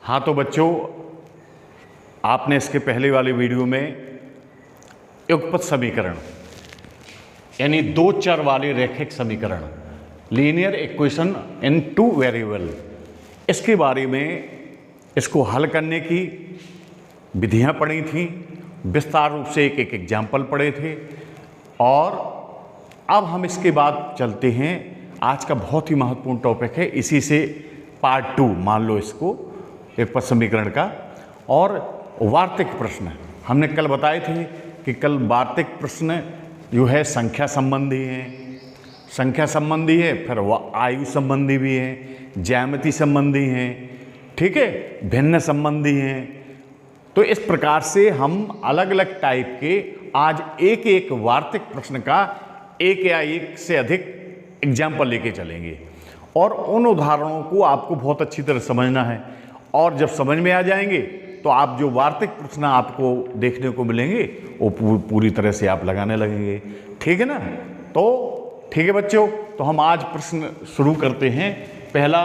हाँ तो बच्चों, आपने इसके पहले वाले वीडियो में युगपत समीकरण यानी दो चर वाले रैखिक समीकरण linear equation in two variable, इसके बारे में इसको हल करने की विधियां पढ़ी थी। विस्तार रूप से एक एक एग्जाम्पल पढ़े थे। और अब हम इसके बाद चलते हैं, आज का बहुत ही महत्वपूर्ण टॉपिक है, इसी से पार्ट 2 मान लो इसको, युगपत समीकरण का। और वार्तिक प्रश्न हमने कल बताए थे कि कल वार्तिक प्रश्न जो है संख्या संबंधी है, संख्या संबंधी है, फिर वह आयु संबंधी भी है, ज्यामिति संबंधी है, ठीक है, भिन्न संबंधी हैं। तो इस प्रकार से हम अलग अलग टाइप के आज एक एक वार्तिक प्रश्न का एक या एक से अधिक एग्जाम्पल लेके चलेंगे और उन उदाहरणों को आपको बहुत अच्छी तरह समझना है। और जब समझ में आ जाएंगे तो आप जो वार्तिक प्रश्न आपको देखने को मिलेंगे वो पूरी तरह से आप लगाने लगेंगे, ठीक है ना। तो ठीक है बच्चों, तो हम आज प्रश्न शुरू करते हैं। पहला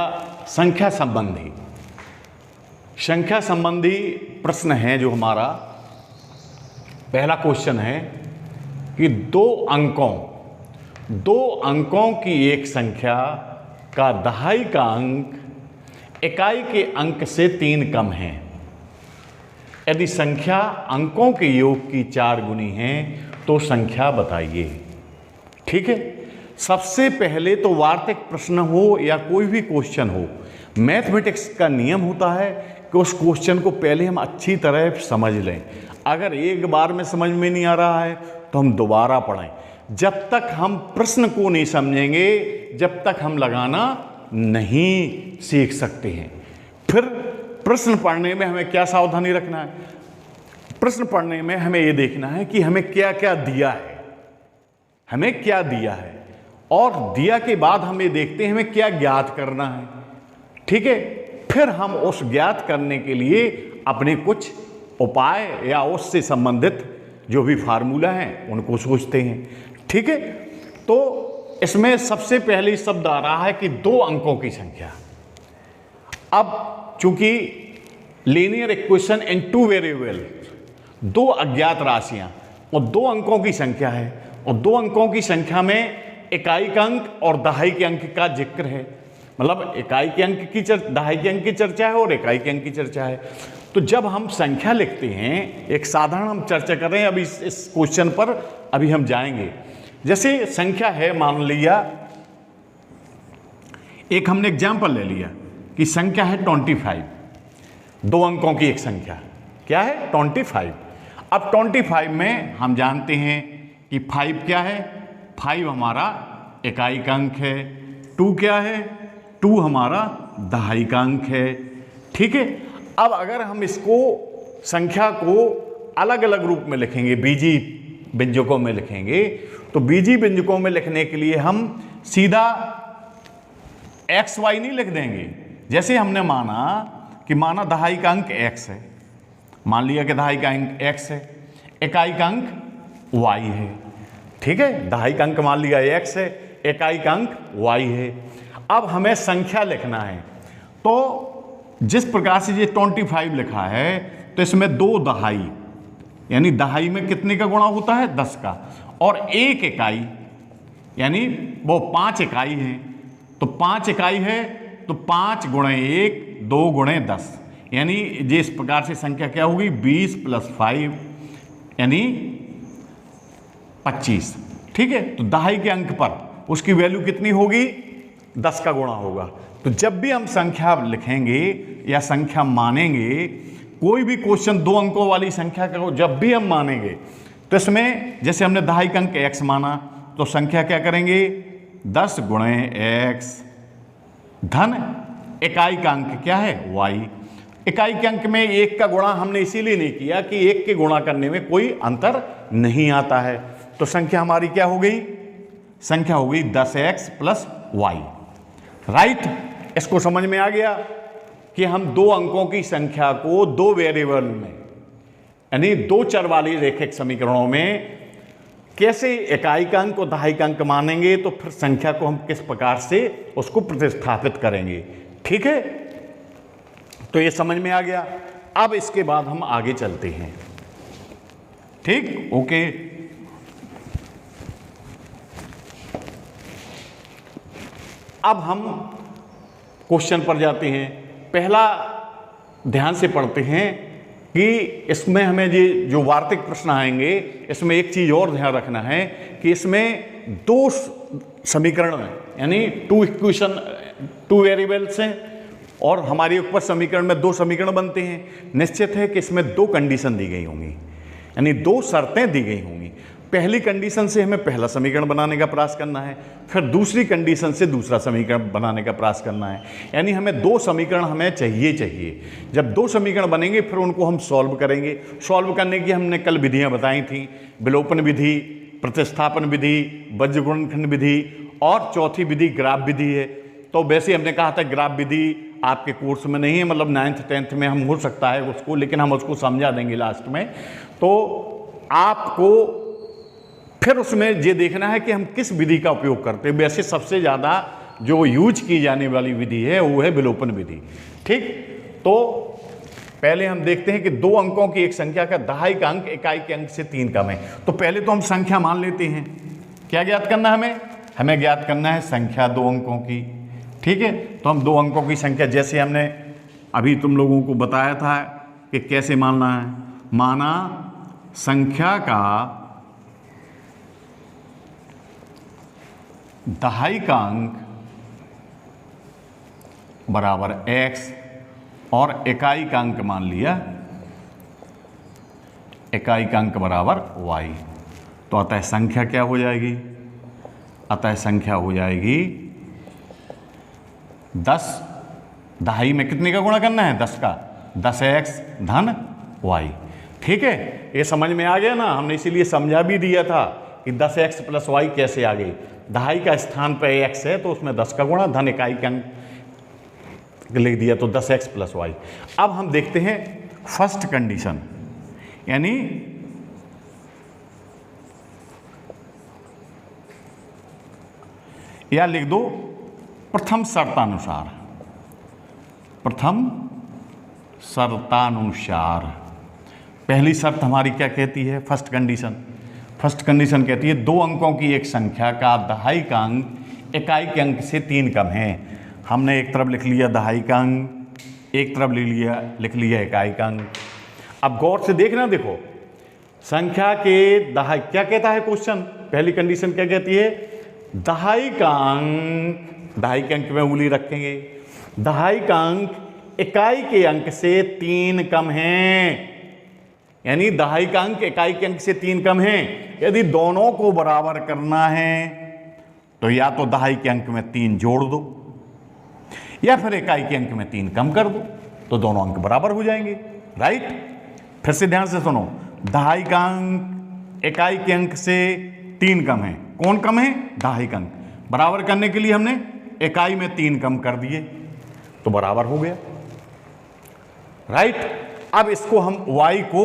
संख्या संबंधी, संख्या संबंधी प्रश्न है जो हमारा पहला क्वेश्चन है कि दो अंकों की एक संख्या का दहाई का अंक इकाई के अंक से 3 कम है यदि संख्या अंकों के योग की 4 गुनी है तो संख्या बताइए। ठीक है, सबसे पहले तो वार्तिक प्रश्न हो या कोई भी क्वेश्चन हो, मैथमेटिक्स का नियम होता है कि उस क्वेश्चन को पहले हम अच्छी तरह समझ लें। अगर एक बार में समझ में नहीं आ रहा है तो हम दोबारा पढ़ें। जब तक हम प्रश्न को नहीं समझेंगे, जब तक हम लगाना नहीं सीख सकते हैं। फिर प्रश्न पढ़ने में हमें क्या सावधानी रखना है? प्रश्न पढ़ने में हमें ये देखना है कि हमें क्या क्या दिया है, हमें क्या दिया है, और दिया के बाद हम ये देखते हैं हमें क्या ज्ञात करना है। ठीक है, फिर हम उस ज्ञात करने के लिए अपने कुछ उपाय या उससे संबंधित जो भी फार्मूला हैं उनको सोचते हैं। ठीक है, तो इसमें सबसे पहले शब्द आ रहा है कि 2 अंकों की संख्या। अब चूंकि लीनियर इक्वेशन इन 2 वेरिएबल, 2 अज्ञात राशियां और 2 अंकों की संख्या है, और 2 अंकों की संख्या में इकाई का अंक और दहाई के अंक का जिक्र है। मतलब इकाई के अंक की दहाई के अंक की चर्चा है और इकाई के अंक की चर्चा है। तो जब हम संख्या लिखते हैं, एक साधारण हम चर्चा कर रहे हैं, अभी इस क्वेश्चन पर अभी हम जाएंगे। जैसे संख्या है, मान लिया एक हमने एग्जाम्पल ले लिया कि संख्या है 25, 2 अंकों की एक संख्या क्या है 25। अब 25 में हम जानते हैं कि 5 क्या है, 5 हमारा इकाई का अंक है, 2 क्या है, 2 हमारा दहाई का अंक है। ठीक है, अब अगर हम इसको संख्या को अलग अलग रूप में लिखेंगे, बीजी व्यंजकों में लिखेंगे, तो बीजी व्यंजकों में लिखने के लिए हम सीधा XY नहीं लिख देंगे। जैसे हमने माना दहाई का अंक x है, मान लिया कि दहाई का अंक x है, इकाई का अंक y है। ठीक है, दहाई का अंक मान लिया x है, इकाई का अंक y है। अब हमें संख्या लिखना है, तो जिस प्रकार से ये 25 लिखा है, तो इसमें 2 दहाई, यानी दहाई में कितने का गुणा होता है 10 का, और 1 इकाई यानी वो 5 इकाई है। तो 5 इकाई है तो 5 गुणे 1 2 गुणे 10, यानी ये इस प्रकार से संख्या क्या होगी 20 + 5 यानी 25। ठीक है, तो दहाई के अंक पर उसकी वैल्यू कितनी होगी 10 का गुणा होगा। तो जब भी हम संख्या लिखेंगे या संख्या मानेंगे, कोई भी क्वेश्चन 2 अंकों वाली संख्या को जब भी हम मानेंगे, तो इसमें जैसे हमने दहाई का अंक x माना, तो संख्या क्या करेंगे 10 गुणे x धन इकाई का अंक क्या है y। इकाई के अंक में 1 का गुणा हमने इसीलिए नहीं किया कि 1 के गुणा करने में कोई अंतर नहीं आता है। तो संख्या हमारी क्या हो गई, संख्या हो गई 10x + y। राइट, इसको समझ में आ गया कि हम 2 अंकों की संख्या को 2 वेरिएबल में यानी 2 चर वाली रैखिक समीकरणों में कैसे इकाई का अंक और दहाई का अंक मानेंगे, तो फिर संख्या को हम किस प्रकार से उसको प्रतिस्थापित करेंगे। ठीक है, तो ये समझ में आ गया। अब इसके बाद हम आगे चलते हैं। ठीक, ओके। अब हम क्वेश्चन पर जाते हैं। पहला ध्यान से पढ़ते हैं कि इसमें हमें ये जो वार्तिक प्रश्न आएंगे, इसमें एक चीज और ध्यान रखना है कि इसमें दो समीकरण हैं, यानी टू इक्वेशन, टू वेरिएबल्स हैं, और हमारी ऊपर समीकरण में दो समीकरण बनते हैं। निश्चित है कि इसमें दो कंडीशन दी गई होंगी, यानी दो शर्तें दी गई होंगी। पहली कंडीशन से हमें पहला समीकरण बनाने का प्रयास करना है, फिर दूसरी कंडीशन से दूसरा समीकरण बनाने का प्रयास करना है। यानी हमें दो समीकरण हमें चाहिए। जब दो समीकरण बनेंगे फिर उनको हम सॉल्व करेंगे। सॉल्व करने की हमने कल विधियां बताई थी, विलोपन विधि, प्रतिस्थापन विधि, वज्रगुणनखंड विधि, और चौथी विधि ग्राफ विधि है। तो वैसे हमने कहा था ग्राफ विधि आपके कोर्स में नहीं है, मतलब 9th 10th में हम हो सकता है उसको, लेकिन हम उसको समझा देंगे लास्ट में। तो आपको फिर उसमें ये देखना है कि हम किस विधि का उपयोग करते हैं। वैसे सबसे ज़्यादा जो यूज की जाने वाली विधि है वो है विलोपन विधि। ठीक, तो पहले हम देखते हैं कि दो अंकों की एक संख्या का दहाई का अंक इकाई के अंक से 3 कम है। तो पहले तो हम संख्या मान लेते हैं। क्या ज्ञात करना है हमें ज्ञात करना है संख्या दो अंकों की। ठीक है, तो हम दो अंकों की संख्या, जैसे हमने अभी तुम लोगों को बताया था कि कैसे मानना है। माना संख्या का दहाई का अंक बराबर x और इकाई का अंक मान लिया, इकाई का अंक बराबर y। तो अतः संख्या क्या हो जाएगी? अतः संख्या हो जाएगी 10, दहाई में कितने का गुणा करना है? 10 का, 10x धन y। ठीक है, ये समझ में आ गया ना। हमने इसीलिए समझा भी दिया था कि 10x प्लस y कैसे आ गई। दहाई का स्थान पर x है तो उसमें 10 का गुणा, धन इकाई का अंक लिख दिया, तो 10x प्लस y। अब हम देखते हैं फर्स्ट कंडीशन, यानी या लिख दो प्रथम शर्तानुसार। प्रथम शर्तानुसार पहली शर्त हमारी क्या कहती है? First condition. फर्स्ट कंडीशन कहती है दो अंकों की एक संख्या का दहाई का अंक इकाई के अंक से 3 कम है। हमने एक तरफ लिख लिया दहाई का अंक, एक तरफ लिख लिया इकाई का अंक। अब गौर से देखना, देखो संख्या के दहाई, क्या कहता है क्वेश्चन? पहली कंडीशन क्या कहती है? दहाई का अंक, दहाई के अंक में उंगली रखेंगे, दहाई का अंक इकाई के अंक से 3 कम है। यानी दहाई का अंक इकाई के अंक से 3 कम है। यदि दोनों को बराबर करना है तो या तो दहाई के अंक में 3 जोड़ दो या फिर इकाई के अंक में 3 कम कर दो, तो दोनों अंक बराबर हो जाएंगे। राइट, फिर से ध्यान से सुनो, दहाई का अंक इकाई के अंक से 3 कम है। कौन कम है? दहाई का अंक। बराबर करने के लिए हमने इकाई में 3 कम कर दिए तो बराबर हो गया। राइट, अब इसको हम y को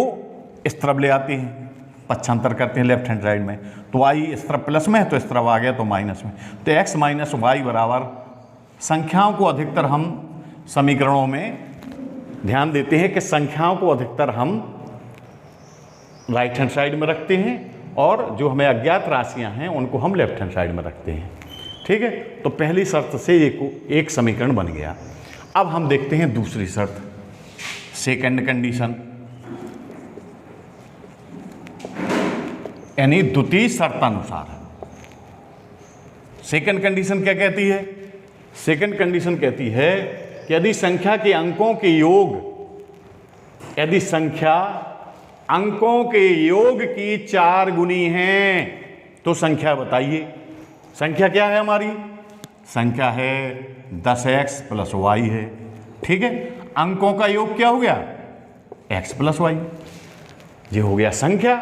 इस तरफ ले आते हैं, पक्षांतर करते हैं लेफ्ट हैंड साइड में, तो y इस तरफ प्लस में है तो इस तरफ आ गया तो माइनस में। तो x माइनस वाई बराबर, संख्याओं को अधिकतर हम समीकरणों में ध्यान देते हैं कि संख्याओं को अधिकतर हम राइट हैंड साइड में रखते हैं और जो हमें अज्ञात राशियां हैं उनको हम लेफ्ट हैंड साइड में रखते हैं। ठीक है, तो पहली शर्त से एक समीकरण बन गया। अब हम देखते हैं दूसरी शर्त, सेकंड कंडीशन, यानी द्वितीय शर्तानुसार। सेकंड कंडीशन क्या कहती है? सेकंड कंडीशन कहती है कि यदि संख्या के अंकों के योग, यदि संख्या अंकों के योग की 4 गुनी है तो संख्या बताइए। संख्या क्या है हमारी? संख्या है 10x प्लस y है। ठीक है, अंकों का योग क्या हो गया? x plus Y. ये हो गया संख्या,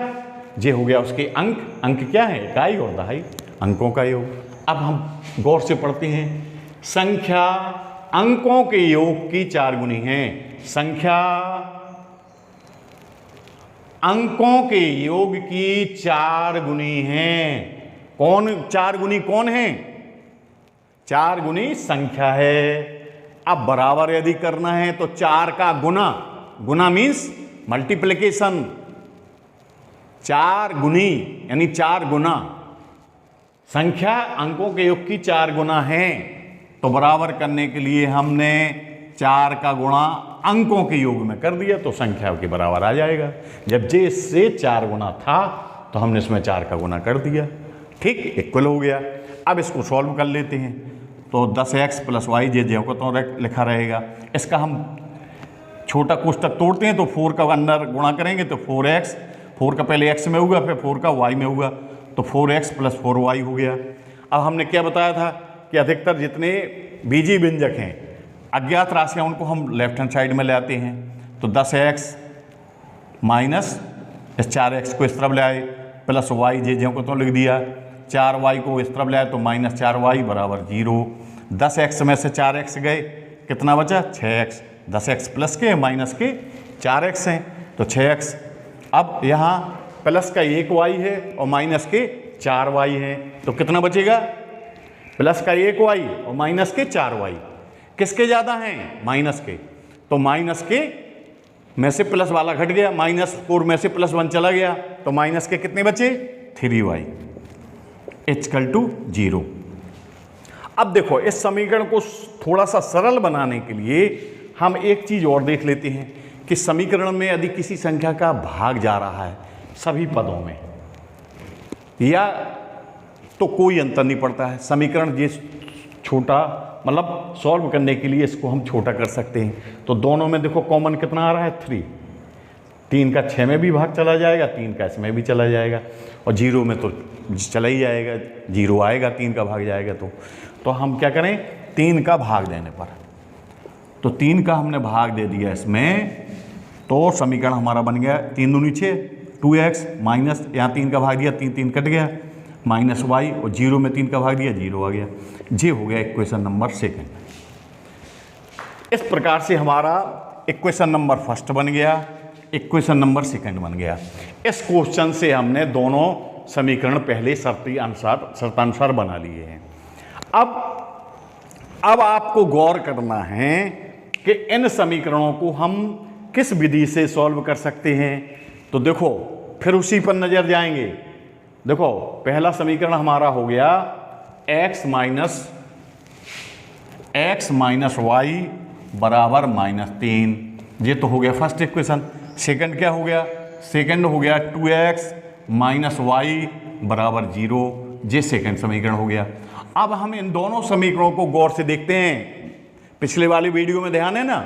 ये हो गया उसके अंक। अंक क्या है? इकाई और दहाई, अंकों का योग। अब हम गौर से पढ़ते हैं, संख्या अंकों के योग की 4 गुनी है। संख्या अंकों के योग की 4 गुनी है। कौन 4 गुनी कौन है? 4 गुनी संख्या है। अब बराबर यदि करना है तो 4 का गुना, गुना मीन्स मल्टीप्लिकेशन, 4 गुनी यानी 4 गुना, संख्या अंकों के योग की 4 गुना है, तो बराबर करने के लिए हमने 4 का गुणा अंकों के योग में कर दिया तो संख्या के बराबर आ जाएगा। जब जे इससे 4 गुना था तो हमने इसमें 4 का गुना कर दिया, ठीक, इक्वल हो गया। अब इसको सॉल्व कर लेते हैं, तो 10x + y जे को तो लिखा रहेगा। इसका हम छोटा कोष्टक तोड़ते हैं तो 4 का अंदर गुणा करेंगे तो 4x, 4 का पहले x में होगा फिर 4 का y में होगा, तो 4x + 4y हो गया। अब हमने क्या बताया था कि अधिकतर जितने बीजी व्यंजक हैं, अज्ञात राशियाँ, उनको हम लेफ्ट हैंड साइड में ले आते हैं। तो 10x माइनस इस 4x को इस तरफ ले आए, प्लस y जे को तो लिख दिया, 4y को इस तरफ ले आए तो -4y बराबर 0। 10x में से 4x गए, कितना बचा? 6x। 10x प्लस के माइनस के 4x हैं तो 6x। अब यहाँ प्लस का 1y है और माइनस के 4y है, तो कितना बचेगा? प्लस का 1y और माइनस के 4y। किसके ज़्यादा हैं? माइनस के। तो माइनस के में से प्लस वाला घट गया, -4 में से +1 चला गया, तो माइनस के कितने बचे? 3y = 0। अब देखो, इस समीकरण को थोड़ा सा सरल बनाने के लिए हम एक चीज़ और देख लेते हैं कि समीकरण में यदि किसी संख्या का भाग जा रहा है सभी पदों में, या तो कोई अंतर नहीं पड़ता है। समीकरण जिस छोटा, मतलब सॉल्व करने के लिए इसको हम छोटा कर सकते हैं। तो दोनों में देखो कॉमन कितना आ रहा है? 3। 3 का 6 में भी भाग चला जाएगा, 3 का इसमें भी चला जाएगा, और 0 में तो चला ही जाएगा, 0 आएगा, 3 का भाग जाएगा। तो हम क्या करें? 3 का भाग देने पर, तो 3 का हमने भाग दे दिया इसमें, तो समीकरण हमारा बन गया 3 दूनी 6, 2x माइनस, यहाँ 3 का भाग दिया, 3 कट गया, -y, और 0 में 3 का भाग दिया, 0 आ गया। ये हो गया इक्वेशन नंबर 2। इस प्रकार से हमारा इक्वेशन नंबर 1 बन गया, इक्वेशन नंबर 2 बन गया। इस क्वेश्चन से हमने दोनों समीकरण पहले शर्तानुसार बना लिए हैं। अब आपको गौर करना है कि इन समीकरणों को हम किस विधि से सॉल्व कर सकते हैं। तो देखो, फिर उसी पर नजर जाएंगे। देखो, पहला समीकरण हमारा हो गया x माइनस y बराबर -3, ये तो हो गया फर्स्ट इक्वेशन। सेकंड क्या हो गया? सेकंड हो गया 2x माइनस y बराबर 0, ये सेकंड समीकरण हो गया। अब हम इन दोनों समीकरणों को गौर से देखते हैं। पिछले वाली वीडियो में ध्यान है ना,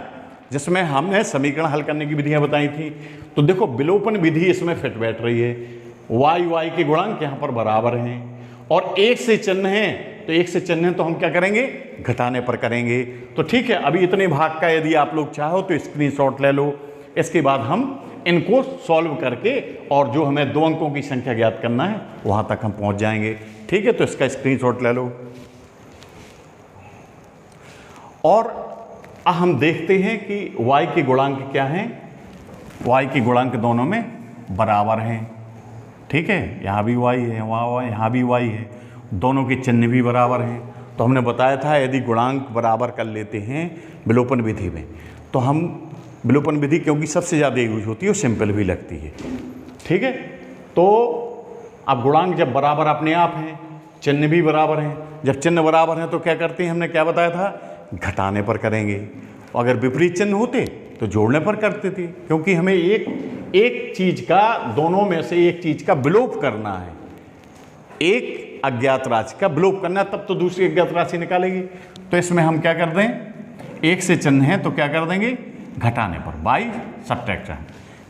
जिसमें हमने समीकरण हल करने की विधियां बताई थी। तो देखो, विलोपन विधि इसमें फिट बैठ रही है। y के गुणांक यहाँ पर बराबर हैं और 1 से चिन्ह है, तो 1 से चिन्ह है तो हम क्या करेंगे? घटाने पर करेंगे। तो ठीक है, अभी इतने भाग का यदि आप लोग चाहो तो स्क्रीनशॉट ले लो। इसके बाद हम इनको सॉल्व करके और जो हमें 2 अंकों की संख्या ज्ञात करना है वहाँ तक हम पहुँच जाएंगे। ठीक है, तो इसका स्क्रीनशॉट ले लो। और हम देखते हैं कि y के गुणांक क्या हैं। y के गुणांक दोनों में बराबर हैं। ठीक है, यहाँ भी y है, वहाँ यहाँ भी y है, दोनों के चिन्ह भी बराबर हैं। तो हमने बताया था यदि गुणांक बराबर कर लेते हैं विलोपन विधि में, तो हम विलोपन विधि क्योंकि सबसे ज़्यादा यूज होती है और सिंपल भी लगती है। ठीक है, तो अब गुणांक जब बराबर अपने आप हैं, चिन्ह भी बराबर हैं, जब चिन्ह बराबर हैं तो क्या करते हैं? हमने क्या बताया था? घटाने पर करेंगे। अगर विपरीत चिन्ह होते तो जोड़ने पर करते थे, क्योंकि हमें एक चीज़ का, दोनों में से एक चीज़ का विलोप करना है। एक अज्ञात राशि का विलोप करना है, तब तो दूसरी अज्ञात राशि निकालेगी। तो इसमें हम क्या कर दें? 1 से चिन्ह है तो क्या कर देंगे? घटाने पर, बाई सब्ट्रैक्शन,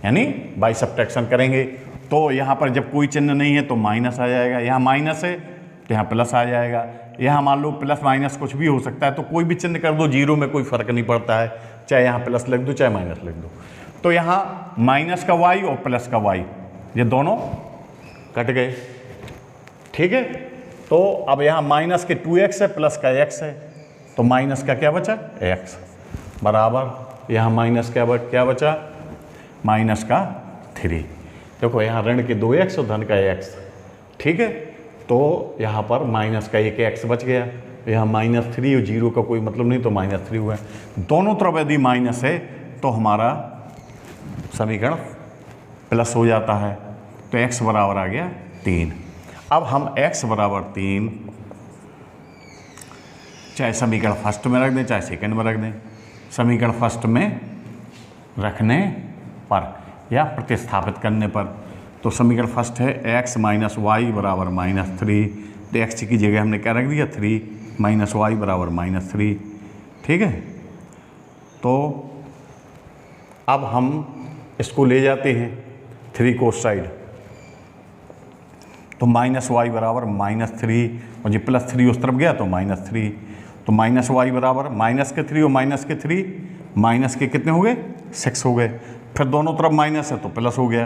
यानी बाई सब्ट्रैक्शन करेंगे। तो यहाँ पर जब कोई चिन्ह नहीं है तो माइनस आ जाएगा, यहाँ माइनस है तो यहाँ प्लस आ जाएगा। यहाँ मान लो प्लस माइनस कुछ भी हो सकता है, तो कोई भी चिन्ह कर दो, 0 में कोई फर्क नहीं पड़ता है, चाहे यहाँ प्लस लिख दो चाहे माइनस लिख दो। तो यहाँ माइनस का y और प्लस का y, ये दोनों कट गए। ठीक है, तो अब यहाँ माइनस के 2x है, प्लस का x है, तो माइनस का क्या बचा? x बराबर, यहाँ माइनस क्या बचा? माइनस का 3। देखो, यहाँ ऋण के 2x और धन का x। ठीक है, तो यहाँ पर माइनस का 1 x बच गया, यहाँ -3 और 0 का कोई मतलब नहीं, तो -3 हुआ है। दोनों तरफ यदि माइनस है तो हमारा समीकरण प्लस हो जाता है। तो x बराबर आ गया 3। अब हम x बराबर 3 चाहे समीकरण फर्स्ट में रख दें चाहे सेकंड में रख दें। समीकरण फर्स्ट में रखने पर या प्रतिस्थापित करने पर, तो समीकरण फर्स्ट है x माइनस वाई बराबर -3। तो x की जगह हमने क्या रख दिया 3 माइनस वाई बराबर -3। ठीक है, तो अब हम इसको ले जाते हैं 3 को उस साइड, तो -y बराबर -3 और ये +3 उस तरफ गया तो -3। तो -y बराबर -3 और -3 माइनस के कितने हो गए 6 हो गए। फिर दोनों तरफ माइनस है तो प्लस हो गया,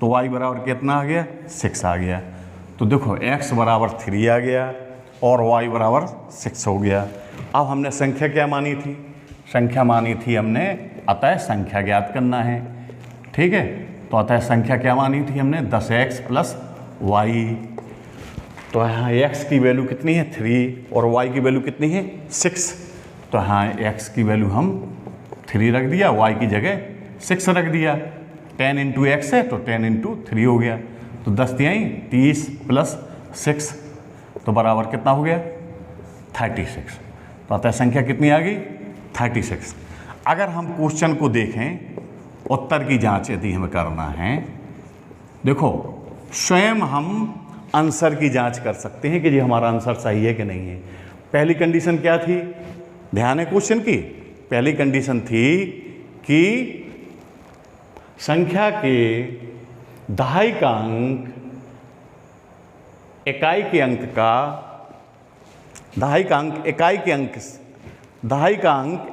तो y बराबर कितना आ गया 6 आ गया। तो देखो x बराबर 3 आ गया और y बराबर 6 हो गया। अब हमने संख्या क्या मानी थी, संख्या मानी थी हमने अतः संख्या ज्ञात करना है। ठीक है, तो अतः संख्या क्या मानी थी हमने 10x + y। तो यहाँ x की वैल्यू कितनी है 3 और y की वैल्यू कितनी है 6। तो यहाँ x की वैल्यू हम 3 रख दिया, y की जगह 6 रख दिया। 10 × x है तो 10 × 3 हो गया, तो 10 तिहाई 30 + 6 तो बराबर कितना हो गया 36। तो अतः संख्या कितनी आ गई 36। अगर हम क्वेश्चन को देखें, उत्तर की जांच यदि हमें करना है, देखो स्वयं हम आंसर की जांच कर सकते हैं कि जी हमारा आंसर सही है कि नहीं है। पहली कंडीशन क्या थी, ध्यान है क्वेश्चन की, पहली कंडीशन थी कि संख्या के दहाई का अंक इकाई के अंक का दहाई का अंक इकाई के अंक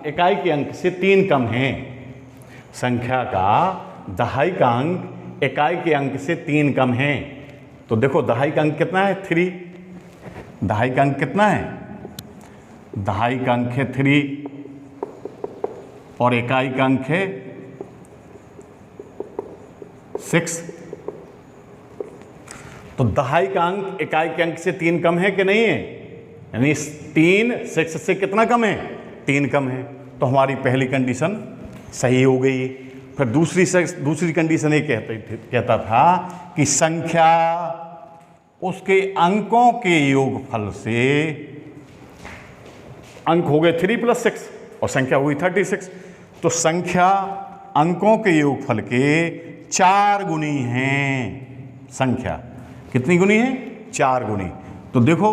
इकाई के अंक से 3 कम है। संख्या का दहाई का अंक इकाई के अंक से 3 कम है। तो देखो दहाई का अंक कितना है 3, दहाई का अंक कितना है, दहाई का अंक है 3 और इकाई का अंक है 6। तो दहाई का अंक इकाई के अंक से 3 कम है कि नहीं है, यानी 3 6 से कितना कम है 3 कम है। तो हमारी पहली कंडीशन सही हो गई। फिर दूसरी कंडीशन ये कहता था कि संख्या उसके अंकों के योगफल से, अंक हो गए 3 + 6 और संख्या हुई 36, तो संख्या अंकों के योगफल के 4 गुनी हैं। संख्या कितनी गुनी है 4 गुनी। तो देखो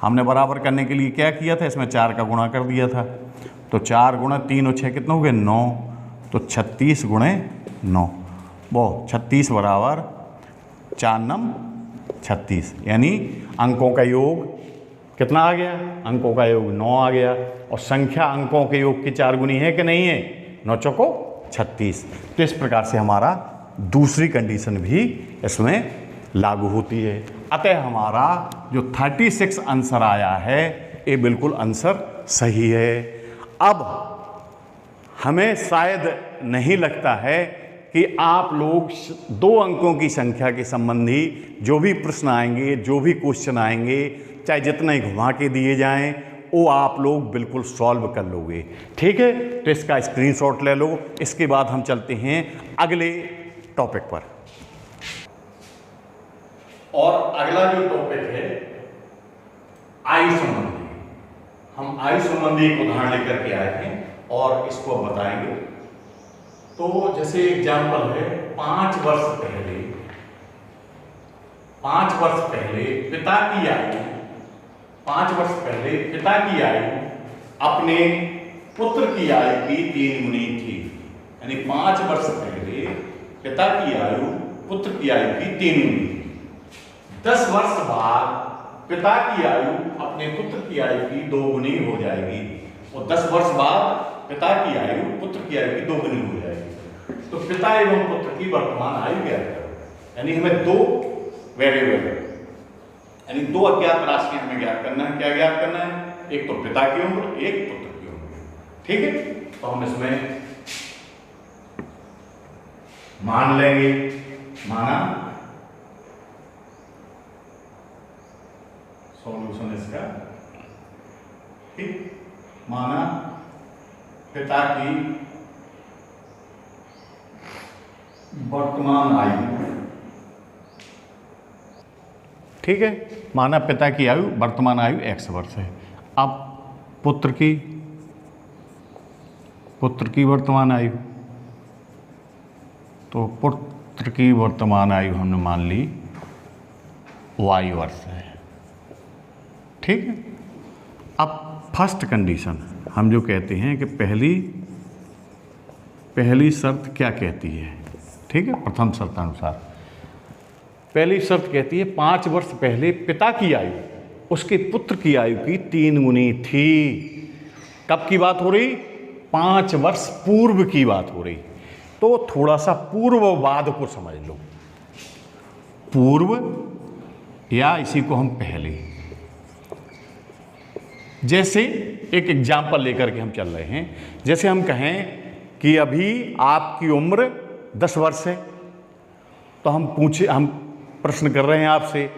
हमने बराबर करने के लिए क्या किया था, इसमें 4 का गुणा कर दिया था। तो 4 × 3 और 6 कितना हो गए 9, तो 36 × 9 वो 36 बराबर 4 × 9 36, यानी अंकों का योग कितना आ गया, अंकों का योग 9 आ गया। और संख्या अंकों के योग की 4 गुनी है कि नहीं है, 9 चौको 36। तो इस प्रकार से हमारा दूसरी कंडीशन भी इसमें लागू होती है। अतः हमारा जो 36 आंसर आया है ये बिल्कुल आंसर सही है। अब हमें शायद नहीं लगता है कि आप लोग 2 अंकों की संख्या के संबंधी जो भी प्रश्न आएंगे, जो भी क्वेश्चन आएंगे, चाहे जितना ही घुमा के दिए जाएं, वो आप लोग बिल्कुल सॉल्व कर लोगे। ठीक है, तो इसका स्क्रीनशॉट ले लो। इसके बाद हम चलते हैं अगले टॉपिक पर। और अगला जो टॉपिक है आई संबंधी, हम आई संबंधी एक उदाहरण लेकर के आए हैं और इसको बताएंगे। तो जैसे एग्जाम्पल है 5 वर्ष पहले पिता की आयु 5 वर्ष पहले पिता की आयु अपने पुत्र की आयु की 3 गुनी थी। यानी 5 वर्ष पहले पिता की आयु पुत्र की आयु की 3 गुनी थी। 10 वर्ष बाद पिता की आयु अपने पुत्र की आयु की 2 गुनी हो जाएगी और 10 वर्ष बाद पिता की आयु पुत्र की आयु की 2 गुनी हो जाएगी। तो पिता एवं पुत्र की वर्तमान आयु ज्ञात करो। यानी हमें 2 वेरिएबल यानी 2 अज्ञात राशियां हमें ज्ञात करना है। क्या ज्ञात करना है, एक तो पिता की उम्र, एक पुत्र की उम्र। ठीक है, तो हम इसमें मान लेंगे, माना सॉल्यूशन इसका माना पिता की वर्तमान आयु, ठीक है, माना पिता की आयु वर्तमान आयु x वर्ष है। अब पुत्र की वर्तमान आयु, तो पुत्र की वर्तमान आयु हमने मान ली y वर्ष है, ठीक है। अब फर्स्ट कंडीशन हम जो कहते हैं कि पहली शर्त क्या कहती है, ठीक है, प्रथम शर्त अनुसार पहली शर्त कहती है 5 वर्ष पहले पिता की आयु उसके पुत्र की आयु की 3 गुनी थी। कब की बात हो रही? 5 वर्ष पूर्व की बात हो रही। तो थोड़ा सा पूर्ववाद को समझ लो, पूर्व या इसी को हम पहले। जैसे एक एग्जाम्पल लेकर के हम चल रहे हैं, जैसे हम कहें कि अभी आपकी उम्र 10 वर्ष है, तो हम प्रश्न कर रहे हैं आपसे,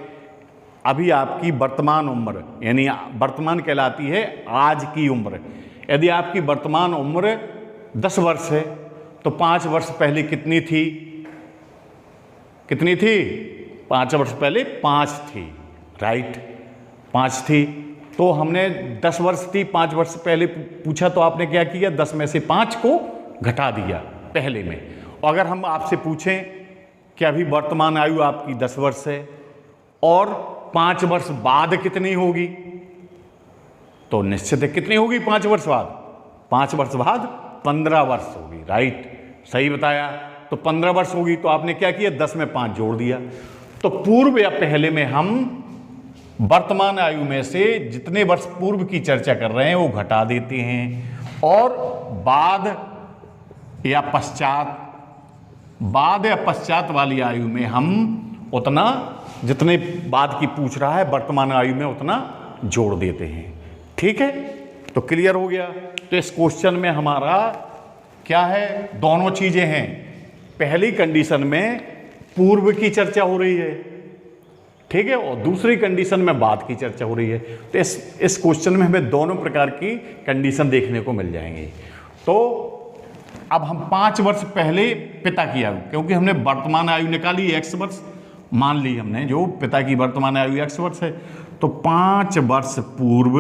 अभी आपकी वर्तमान उम्र, यानी वर्तमान कहलाती है आज की उम्र। यदि आपकी वर्तमान उम्र 10 वर्ष है तो 5 वर्ष पहले कितनी थी? 5 वर्ष पहले 5 थी, राइट, 5 थी। तो हमने 10 वर्ष थी, 5 वर्ष पहले पूछा, तो आपने क्या किया? 10 में से 5 को घटा दिया पहले में। और अगर हम आपसे पूछें कि अभी वर्तमान आयु आपकी 10 वर्ष है और 5 वर्ष बाद कितनी होगी, तो निश्चित है कितनी होगी 5 वर्ष बाद? 5 वर्ष बाद 15 वर्ष होगी, राइट, सही बताया। तो 15 वर्ष होगी, तो आपने क्या किया? 10 में 5 जोड़ दिया। तो पूर्व या पहले में हम वर्तमान आयु में से जितने वर्ष पूर्व की चर्चा कर रहे हैं वो घटा देते हैं, और बाद या पश्चात वाली आयु में हम उतना, जितने बाद की पूछ रहा है वर्तमान आयु में, उतना जोड़ देते हैं, ठीक है। तो क्लियर हो गया। तो इस क्वेश्चन में हमारा क्या है? दोनों चीजें हैं। पहली कंडीशन में पूर्व की चर्चा हो रही है, ठीक है, और दूसरी कंडीशन में बाद की चर्चा हो रही है। तो इस क्वेश्चन में हमें दोनों प्रकार की कंडीशन देखने को मिल जाएंगी। तो अब हम 5 वर्ष पहले पिता की आयु, क्योंकि हमने वर्तमान आयु निकाली x वर्ष, मान ली हमने जो पिता की वर्तमान आयु x वर्ष है, तो 5 वर्ष पूर्व,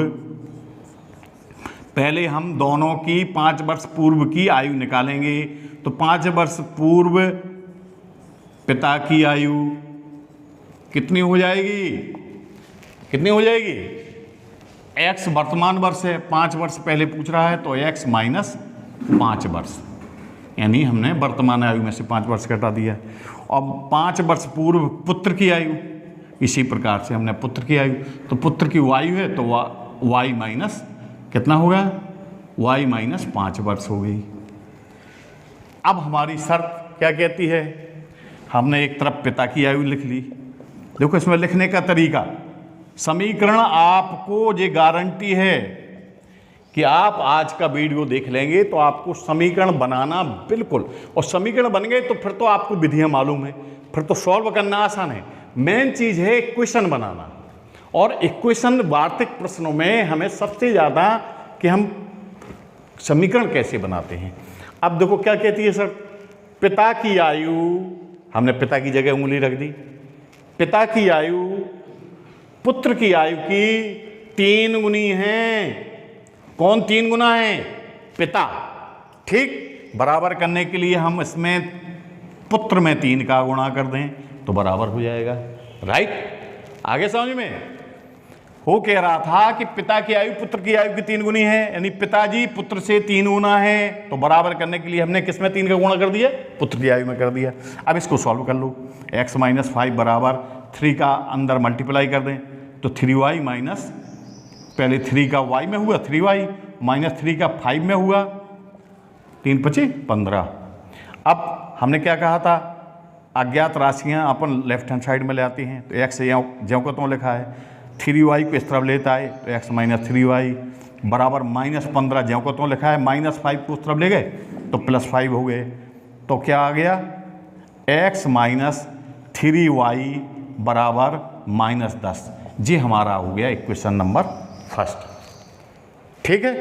पहले हम दोनों की 5 वर्ष पूर्व की आयु निकालेंगे। तो 5 वर्ष पूर्व पिता की आयु कितनी हो जाएगी? x वर्तमान वर्ष है, 5 वर्ष पहले पूछ रहा है, तो x माइनस 5 वर्ष, यानी हमने वर्तमान आयु में से 5 वर्ष घटा दिया। अब 5 वर्ष पूर्व पुत्र की आयु, इसी प्रकार से हमने पुत्र की आयु, तो पुत्र की आयु है तो y माइनस कितना होगा? y माइनस 5 वर्ष हो गई। अब हमारी शर्त क्या कहती है? हमने एक तरफ पिता की आयु लिख ली। देखो इसमें लिखने का तरीका, समीकरण आपको ये गारंटी है कि आप आज का वीडियो देख लेंगे तो आपको समीकरण बनाना बिल्कुल, और समीकरण बन गए तो फिर तो आपको विधियां मालूम है, फिर तो सॉल्व करना आसान है। मेन चीज है इक्वेशन बनाना, और इक्वेशन वार्षिक प्रश्नों में हमें सबसे ज़्यादा कि हम समीकरण कैसे बनाते हैं। अब देखो क्या कहती है सर, पिता की आयु, हमने पिता की जगह उंगली रख दी, पिता की आयु पुत्र की आयु की 3 गुनी है। कौन 3 गुना है? पिता, ठीक। बराबर करने के लिए हम इसमें पुत्र में 3 का गुणा कर दें तो बराबर हो जाएगा, राइट। आगे समझ में हो कह रहा था कि पिता की आयु पुत्र की आयु की 3 गुनी है, यानी पिताजी पुत्र से 3 गुना है, तो बराबर करने के लिए हमने किसमें 3 का गुणा कर दिया? पुत्र की आयु में कर दिया। अब इसको सॉल्व कर लो, x माइनस 5 बराबर 3 का अंदर मल्टीप्लाई कर दें तो 3y माइनस, पहले 3 का y में हुआ 3y माइनस 3 का 5 में हुआ, 3 पचे 15। अब हमने क्या कहा था? अज्ञात राशियां अपन लेफ्ट हैंड साइड में ले आती हैं, तो x ज्यों को त्यों लिखा है, 3y को इस तरफ लेता है तो x माइनस 3y बराबर माइनस 15 ज्यों को त्यों लिखा है, माइनस 5 को उस तरफ ले गए तो प्लस 5 हो गए। तो क्या आ गया? x माइनस 3y बराबर -10। जी हमारा हो गया इक्वेशन नंबर फर्स्ट, ठीक है।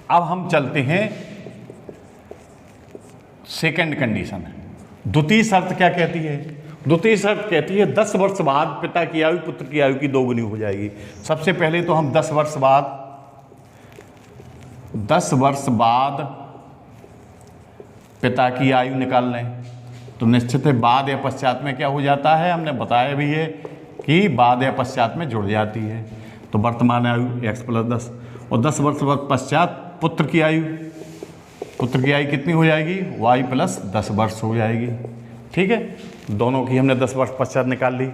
अब हम चलते हैं सेकंड कंडीशन। द्वितीय शर्त क्या कहती है? द्वितीय शर्त कहती है 10 वर्ष बाद पिता की आयु पुत्र की आयु की दोगुनी हो जाएगी। सबसे पहले तो हम 10 वर्ष बाद पिता की आयु निकाल लें। तो निश्चित है बाद या पश्चात में क्या हो जाता है, हमने बताया भी है कि बाद या पश्चात में जुड़ जाती है। तो वर्तमान आयु x + 10 और 10 वर्ष पश्चात पुत्र की आयु कितनी हो जाएगी? y + 10 वर्ष हो जाएगी। ठीक है, दोनों की हमने 10 वर्ष पश्चात निकाल ली।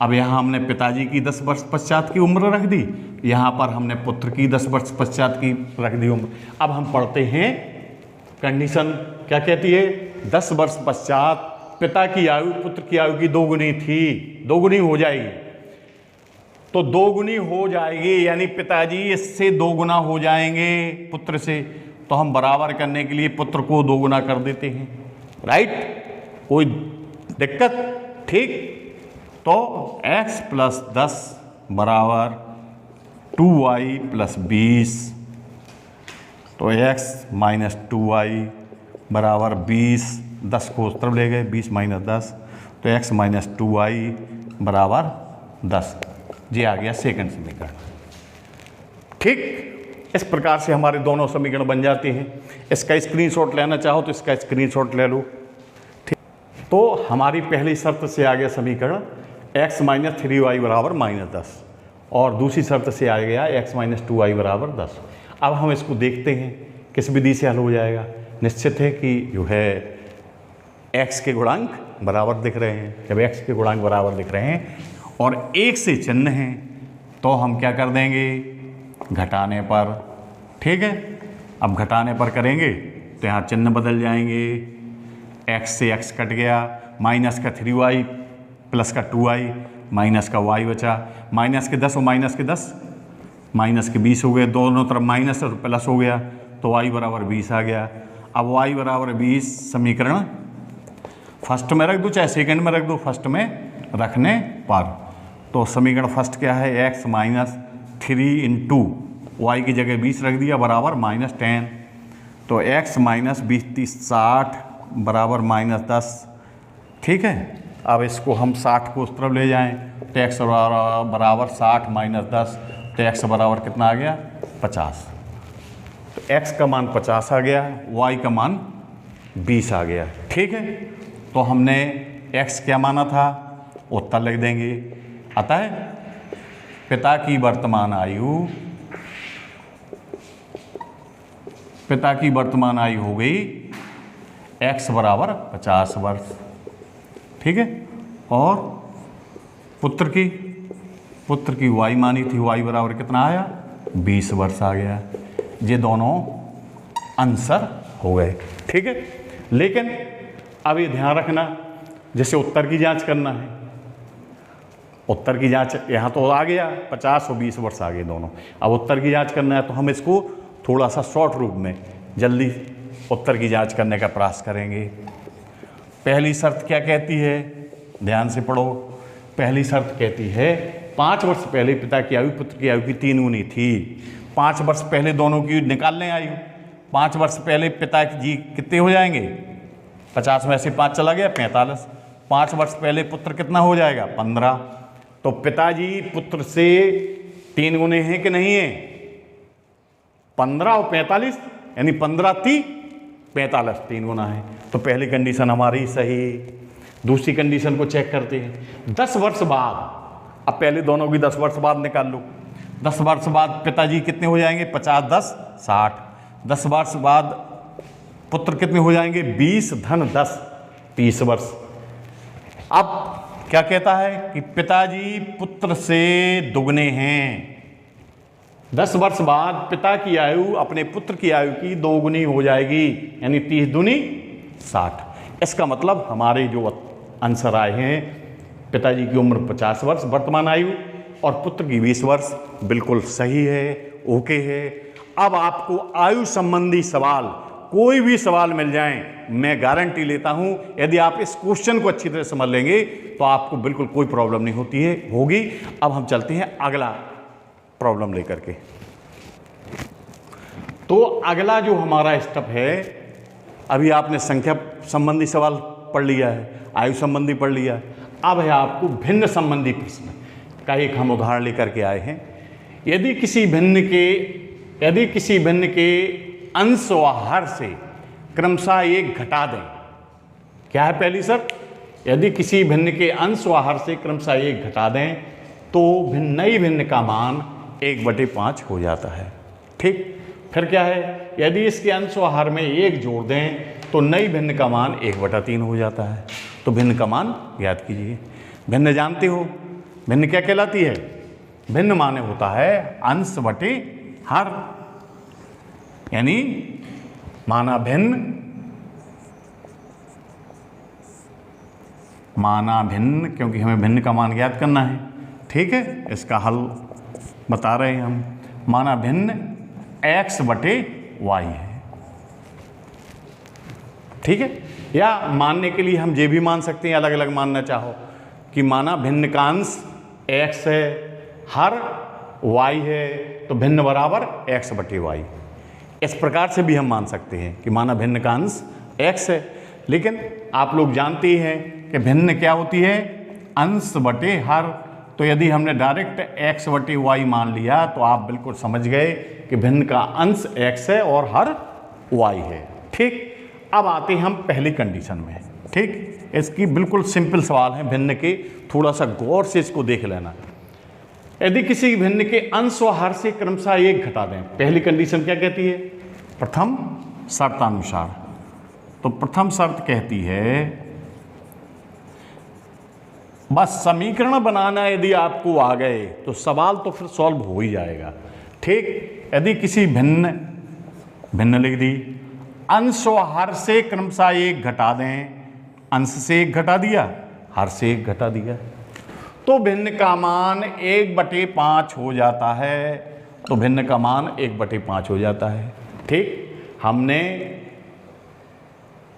अब यहाँ हमने पिताजी की 10 वर्ष पश्चात की उम्र रख दी, यहाँ पर हमने पुत्र की 10 वर्ष पश्चात की रख दी उम्र। अब हम पढ़ते हैं कंडीशन क्या कहती है? 10 वर्ष पश्चात पिता की आयु पुत्र की आयु की दोगुनी थी, दोगुनी हो जाएगी। तो दोगुनी हो जाएगी यानी पिताजी इससे दोगुना हो जाएंगे पुत्र से। तो हम बराबर करने के लिए पुत्र को दोगुना कर देते हैं। राइट, कोई दिक्कत? ठीक, तो x + 10 = 2y + 20। तो x - 2y = 20, 10 को उस तरफ ले गए, 20 - 10, तो x - 2y = 10। ये आ गया सेकंड समीकरण। ठीक, इस प्रकार से हमारे दोनों समीकरण बन जाते हैं। इसका स्क्रीनशॉट लेना चाहो तो इसका स्क्रीनशॉट ले लो। ठीक, तो हमारी पहली शर्त से आ गया समीकरण x - 3y = -10 और दूसरी शर्त से आ गया x - 2y = 10। अब हम इसको देखते हैं किस विधि से हल हो जाएगा। निश्चित है कि जो है x के गुणांक बराबर दिख रहे हैं। जब x के गुणांक बराबर दिख रहे हैं और 1 से चिन्ह हैं तो हम क्या कर देंगे? घटाने पर। ठीक है, अब घटाने पर करेंगे तो यहाँ चिन्ह बदल जाएंगे। x से x कट गया, माइनस का 3y प्लस का 2y, माइनस का y बचा, माइनस के 10 और माइनस के 10 माइनस के 20 हो गए, दोनों तरफ माइनस और प्लस हो गया तो y = 20 आ गया। अब y = 20 समीकरण फर्स्ट में रख दो चाहे सेकंड में रख दो, फर्स्ट में रखने पर तो समीकरण फर्स्ट क्या है? x - 3 × y की जगह 20 रख दिया बराबर -10। तो x - 20 30 60 बराबर -10। ठीक है, अब इसको हम 60 को उस तरफ ले जाएं तो x बराबर 60 - 10, तो x बराबर कितना आ गया? 50। तो x का मान 50 आ गया, y का मान 20 आ गया। ठीक है, तो हमने x क्या माना था उत्तर लिख देंगे। अतः पिता की वर्तमान आयु हो गई x = 50 वर्ष। ठीक है, और पुत्र की y मानी थी, y बराबर कितना आया? 20 वर्ष आ गया। ये दोनों आंसर हो गए। ठीक है, लेकिन अब ये ध्यान रखना जैसे उत्तर की जांच करना है, उत्तर की जांच यहाँ तो आ गया 50 और 20 वर्ष आ गए दोनों। अब उत्तर की जांच करना है तो हम इसको थोड़ा सा शॉर्ट रूप में जल्दी उत्तर की जांच करने का प्रयास करेंगे। पहली शर्त क्या कहती है? ध्यान से पढ़ो। पहली शर्त कहती है 5 वर्ष पहले पिता की आयु पुत्र की आयु की 3 गुनी थी। 5 वर्ष पहले दोनों की निकाल लें आयु। 5 वर्ष पहले पिता जी कितने हो जाएंगे? 50 में से 5 चला गया 45। 5 वर्ष पहले पुत्र कितना हो जाएगा? 15। तो पिताजी पुत्र से 3 गुने हैं कि नहीं है? 15 और 45 यानी 15 × 3 45, 3 गुना है। तो पहली कंडीशन हमारी सही। दूसरी कंडीशन को चेक करते हैं। 10 वर्ष बाद, अब पहले दोनों की 10 वर्ष बाद निकाल लो। 10 वर्ष बाद पिताजी कितने हो जाएंगे? 50 10 60। 10 वर्ष बाद पुत्र कितने हो जाएंगे? 20 + 10 30 वर्ष। अब क्या कहता है कि पिताजी पुत्र से दुगने हैं। 10 वर्ष बाद पिता की आयु अपने पुत्र की आयु की 2 गुनी हो जाएगी, यानी 30 दूनी 60। इसका मतलब हमारे जो आंसर आए हैं, पिताजी की उम्र 50 वर्ष वर्तमान आयु और पुत्र की 20 वर्ष, बिल्कुल सही है, ओके है। अब आपको आयु संबंधी सवाल, कोई भी सवाल मिल जाए, मैं गारंटी लेता हूं यदि आप इस क्वेश्चन को अच्छी तरह समझ लेंगे तो आपको बिल्कुल कोई प्रॉब्लम नहीं होगी। अब हम चलते हैं अगला प्रॉब्लम लेकर के। तो अगला जो हमारा स्टेप है, अभी आपने संख्या संबंधी सवाल पढ़ लिया है, आयु संबंधी पढ़ लिया, अब है आपको भिन्न संबंधी प्रश्न का एक हम उदाहरण लेकर के आए हैं। यदि किसी भिन्न के अंश व हर से क्रमशः एक घटा दें, क्या है पहली शर्त, यदि किसी भिन्न के अंश व हर से क्रमशः एक घटा दें तो नई भिन्न का मान 1/5 हो जाता है। ठीक, फिर क्या है, यदि इसके अंश व हर में 1 जोड़ दें तो नई भिन्न का मान 1/3 हो जाता है। तो भिन्न का मान याद कीजिए। भिन्न जानते हो, भिन्न क्या कहलाती है? भिन्न माने होता है अंश बटे हर, यानी माना भिन्न, क्योंकि हमें भिन्न का मान ज्ञात करना है। ठीक है, इसका हल बता रहे हैं हम। माना भिन्न x/y है। ठीक है, या मानने के लिए हम ये भी मान सकते हैं, अलग अलग मानना चाहो, कि माना भिन्न का अंश x है, हर y है, तो भिन्न बराबर x/y। इस प्रकार से भी हम मान सकते हैं कि माना भिन्न का अंश x है। लेकिन आप लोग जानते ही हैं कि भिन्न क्या होती है? अंश बटे हर। तो यदि हमने डायरेक्ट x/y मान लिया तो आप बिल्कुल समझ गए कि भिन्न का अंश x है और हर y है। ठीक, अब आते हैं हम पहली कंडीशन में। ठीक, इसकी बिल्कुल सिंपल सवाल है भिन्न के, थोड़ा सा गौर से इसको देख लेना। यदि किसी भिन्न के अंश व हर से क्रमशः 1 घटा दें, पहली कंडीशन क्या कहती है? प्रथम शर्तानुसार। तो प्रथम शर्त कहती है, बस समीकरण बनाना यदि आपको आ गए तो सवाल तो फिर सॉल्व हो ही जाएगा। ठीक, यदि किसी भिन्न लिख दी, अंश व हर से क्रमशः 1 घटा दें, अंश से 1 घटा दिया, हर से 1 घटा दिया, तो भिन्न का मान 1/5 हो जाता है। तो भिन्न का मान 1/5 हो जाता है। ठीक, हमने